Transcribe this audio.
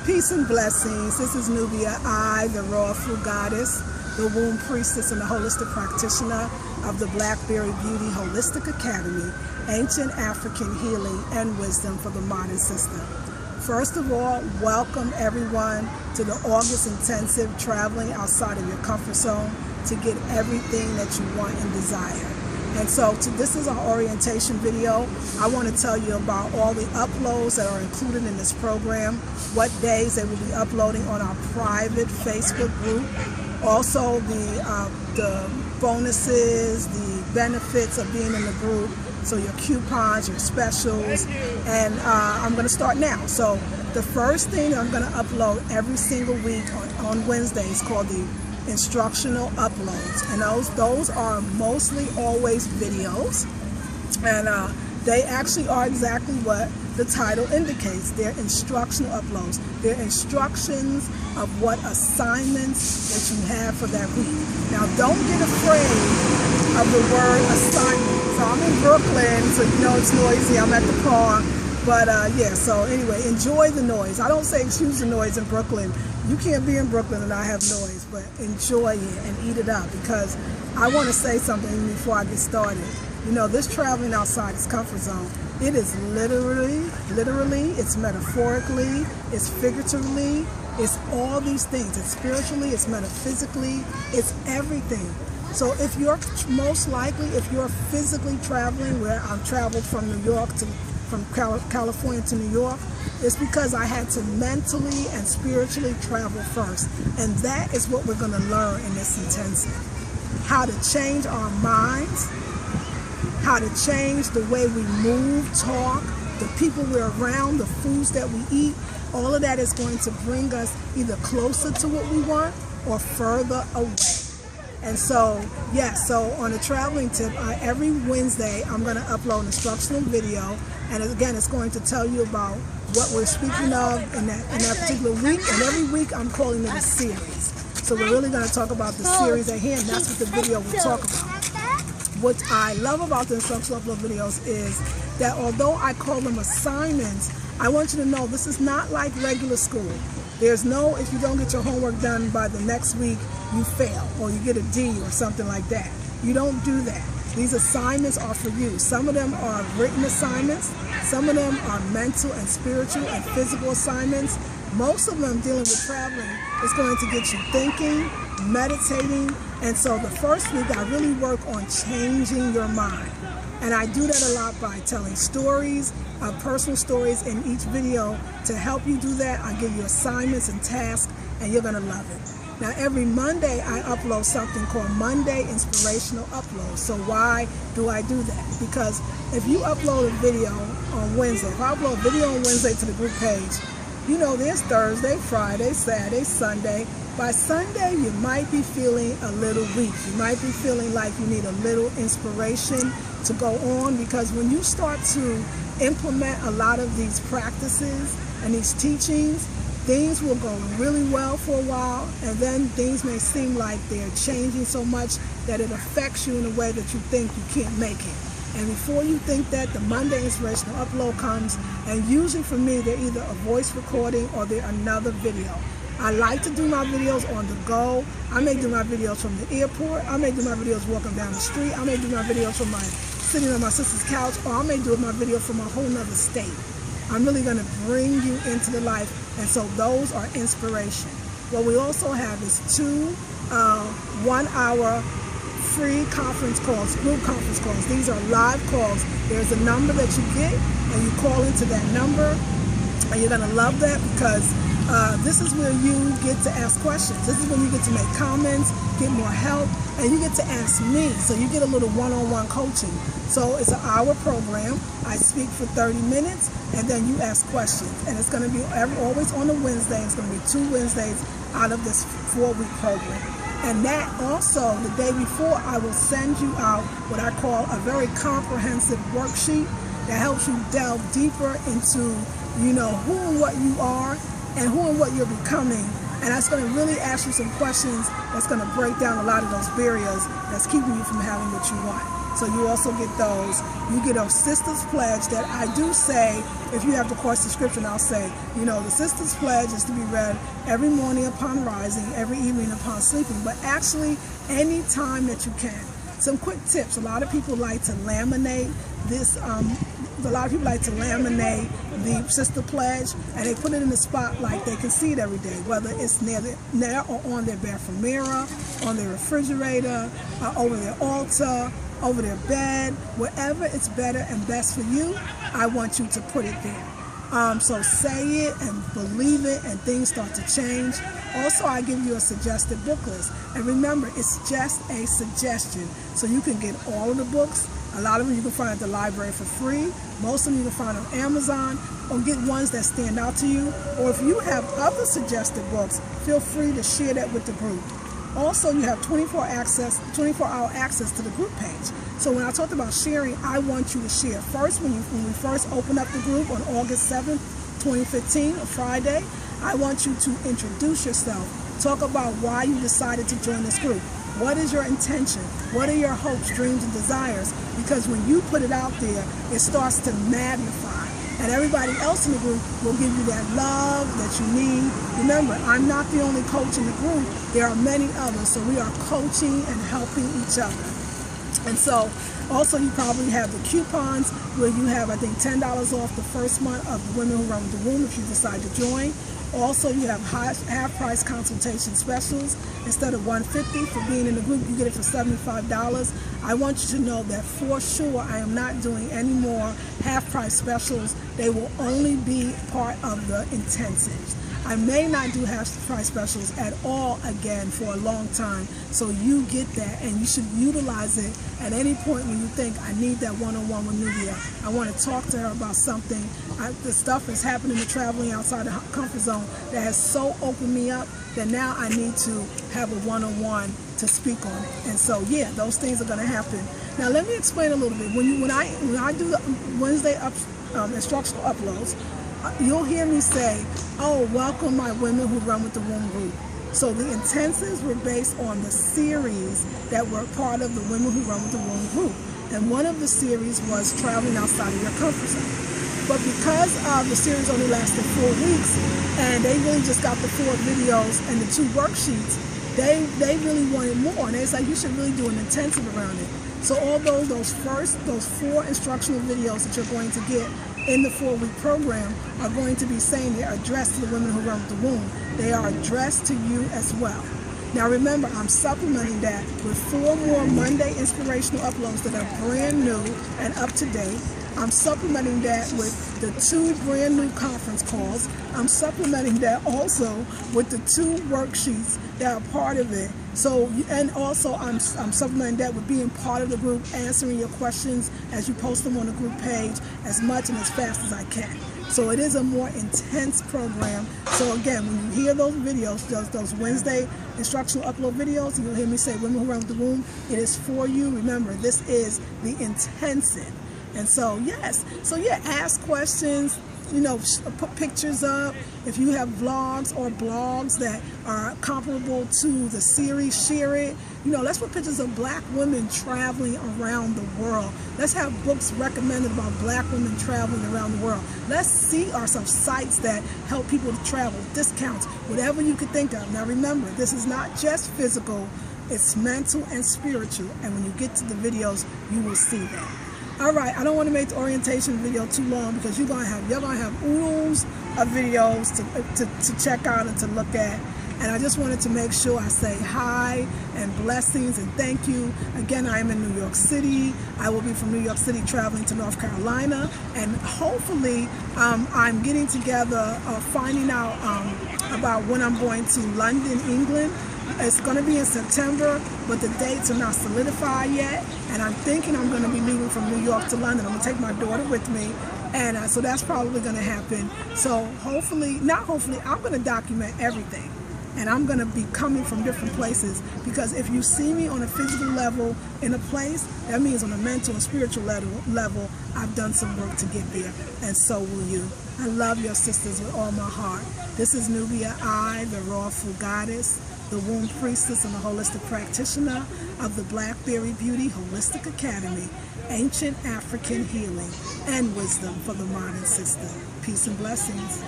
Peace and blessings. This is Nubia, I, the Raw Food Goddess, the Womb Priestess and the Holistic Practitioner of the Blackberry Beauty Holistic Academy, Ancient African Healing and Wisdom for the Modern Sister. First of all, welcome everyone to the August Intensive, traveling outside of your comfort zone to get everything that you want and desire. And so this is our orientation video. I want to tell you about all the uploads that are included in this program, what days they will be uploading on our private Facebook group, also the bonuses, the benefits of being in the group, so your coupons, your specials, and I'm going to start now. So the first thing I'm going to upload every single week on Wednesday is called the instructional uploads, and those are mostly always videos, and they actually are exactly what the title indicates. They're instructional uploads. They're instructions of what assignments that you have for that week. Now, don't get afraid of the word assignment. So I'm in Brooklyn, so you know it's noisy. I'm at the park, but yeah, so anyway, enjoy the noise. I don't say excuse the noise in Brooklyn. You can't be in Brooklyn and I have noise, but enjoy it and eat it up, because I want to say something before I get started. You know, this traveling outside is comfort zone. It is literally, it's metaphorically, it's figuratively, it's all these things. It's spiritually, it's metaphysically, it's everything. So if you're most likely, if you're physically traveling, where I've traveled from New York from California to New York, it's because I had to mentally and spiritually travel first. And that is what we're going to learn in this intensive. How to change our minds, how to change the way we move, talk, the people we're around, the foods that we eat. All of that is going to bring us either closer to what we want or further away. And so, yes, so on a traveling tip, every Wednesday I'm going to upload an instructional video, and again, it's going to tell you about what we're speaking of in that particular week, and every week I'm calling it a series. So we're really going to talk about the series at hand. That's what the video will talk about. What I love about the instructional upload videos is that although I call them assignments, I want you to know this is not like regular school. There's no, if you don't get your homework done by the next week, you fail, or you get a D or something like that. You don't do that. These assignments are for you. Some of them are written assignments. Some of them are mental and spiritual and physical assignments. Most of them dealing with traveling is going to get you thinking, meditating. And so the first week I really work on changing your mind. And I do that a lot by telling stories, personal stories in each video. To help you do that, I give you assignments and tasks, and you're going to love it. Now, every Monday, I upload something called Monday Inspirational Upload. So why do I do that? Because if you upload a video on Wednesday, if I upload a video on Wednesday to the group page, you know there's Thursday, Friday, Saturday, Sunday. By Sunday, you might be feeling a little weak. You might be feeling like you need a little inspiration to go on, because when you start to implement a lot of these practices and these teachings, things will go really well for a while, and then things may seem like they're changing so much that it affects you in a way that you think you can't make it. And before you think that, the Monday Inspirational Upload comes, and usually for me, they're either a voice recording or they're another video. I like to do my videos on the go. I may do my videos from the airport. I may do my videos walking down the street. I may do my videos from sitting on my sister's couch, or I may do my video from a whole nother state. I'm really going to bring you into the life, and so those are inspiration. What we also have is 2 1-hour free conference calls, group conference calls. These are live calls. There's a number that you get, and you call into that number, and you're going to love that, because this is where you get to ask questions. This is when you get to make comments, get more help, and you get to ask me. So you get a little one-on-one coaching. So it's an hour program. I speak for 30 minutes, and then you ask questions. And it's going to be always on a Wednesday. It's going to be 2 Wednesdays out of this 4-week program. And that also, the day before, I will send you out what I call a very comprehensive worksheet that helps you delve deeper into, you know, who and what you are, and who and what you're becoming. And that's going to really ask you some questions that's going to break down a lot of those barriers that's keeping you from having what you want. So you also get those. You get a Sisters Pledge that I do say, if you have the course description, I'll say, you know, the Sisters Pledge is to be read every morning upon rising, every evening upon sleeping, but actually any time that you can. Some quick tips. A lot of people like to laminate this. A lot of people like to laminate the Sister Pledge, and they put it in the spot like they can see it every day, whether it's near or on their bathroom mirror, on their refrigerator, over their altar, over their bed, wherever it's better and best for you. I want you to put it there. So say it and believe it, and things start to change. Also, I give you a suggested book list. And remember, it's just a suggestion. So you can get all of the books. A lot of them you can find at the library for free. Most of them you can find on Amazon, or get ones that stand out to you. Or if you have other suggested books, feel free to share that with the group. Also, you have 24-hour access to the group page. So when I talked about sharing, I want you to share. First, when we first open up the group on August 7th, 2015, a Friday, I want you to introduce yourself. Talk about why you decided to join this group. What is your intention? What are your hopes, dreams, and desires? Because when you put it out there, it starts to magnify. And everybody else in the group will give you that love that you need. Remember, I'm not the only coach in the group. There are many others. So we are coaching and helping each other. And so also you probably have the coupons where you have, I think, $10 off the first month of the Women Who Run the Womb if you decide to join. Also, you have half-price consultation specials. Instead of $150 for being in the group, you get it for $75. I want you to know that for sure I am not doing any more half-price specials. They will only be part of the intensives. I may not do half-price specials at all again for a long time, so you get that, and you should utilize it at any point when you think, I need that one-on-one with Nubia. I want to talk to her about something. The stuff is happening to traveling outside the comfort zone that has so opened me up that now I need to have a one-on-one to speak on it. And so, yeah, those things are going to happen. Now, let me explain a little bit. When I do the Wednesday instructional uploads, you'll hear me say, oh, welcome my Women Who Run with the Womb group. So the intensives were based on the series that were part of the Women Who Run with the Womb group. And one of the series was traveling outside of your comfort zone. But because the series only lasted 4 weeks, and they really just got the 4 videos and the 2 worksheets, they really wanted more. And it's like, you should really do an intensive around it. So although those 4 instructional videos that you're going to get in the 4-week program are going to be saying they're addressed to the women who run with the womb, they are addressed to you as well. Now remember, I'm supplementing that with 4 more Monday inspirational uploads that are brand new and up to date. I'm supplementing that with the 2 brand new conference calls. I'm supplementing that also with the 2 worksheets that are part of it. So, and also I'm supplementing that with being part of the group, answering your questions as you post them on the group page as much and as fast as I can. So it is a more intense program. So again, when you hear those videos, those Wednesday instructional upload videos, you'll hear me say Women Who Run with the Womb. It is for you. Remember, this is the intensive. And so, yes. So, yeah, ask questions, you know, put pictures up. If you have vlogs or blogs that are comparable to the series, share it. You know, let's put pictures of black women traveling around the world. Let's have books recommended about black women traveling around the world. Let's see ourselves sites that help people to travel, discounts, whatever you could think of. Now, remember, this is not just physical. It's mental and spiritual. And when you get to the videos, you will see that. All right, I don't want to make the orientation video too long because you're gonna have oodles of videos to check out and to look at. And I just wanted to make sure I say hi and blessings and thank you. Again, I am in New York City. I will be from New York City traveling to North Carolina, and hopefully I'm getting together, finding out about when I'm going to London, England. It's going to be in September, but the dates are not solidified yet. And I'm thinking I'm going to be leaving from New York to London. I'm going to take my daughter with me. And so that's probably going to happen. So hopefully, not hopefully, I'm going to document everything. And I'm going to be coming from different places, because if you see me on a physical level in a place, that means on a mental and spiritual level, I've done some work to get there, and so will you. I love your sisters with all my heart. This is Nubia, I, the Rawful Goddess, the Womb Priestess and the Holistic Practitioner of the Blackberry Beauty Holistic Academy, Ancient African Healing and Wisdom for the Modern Sister. Peace and blessings.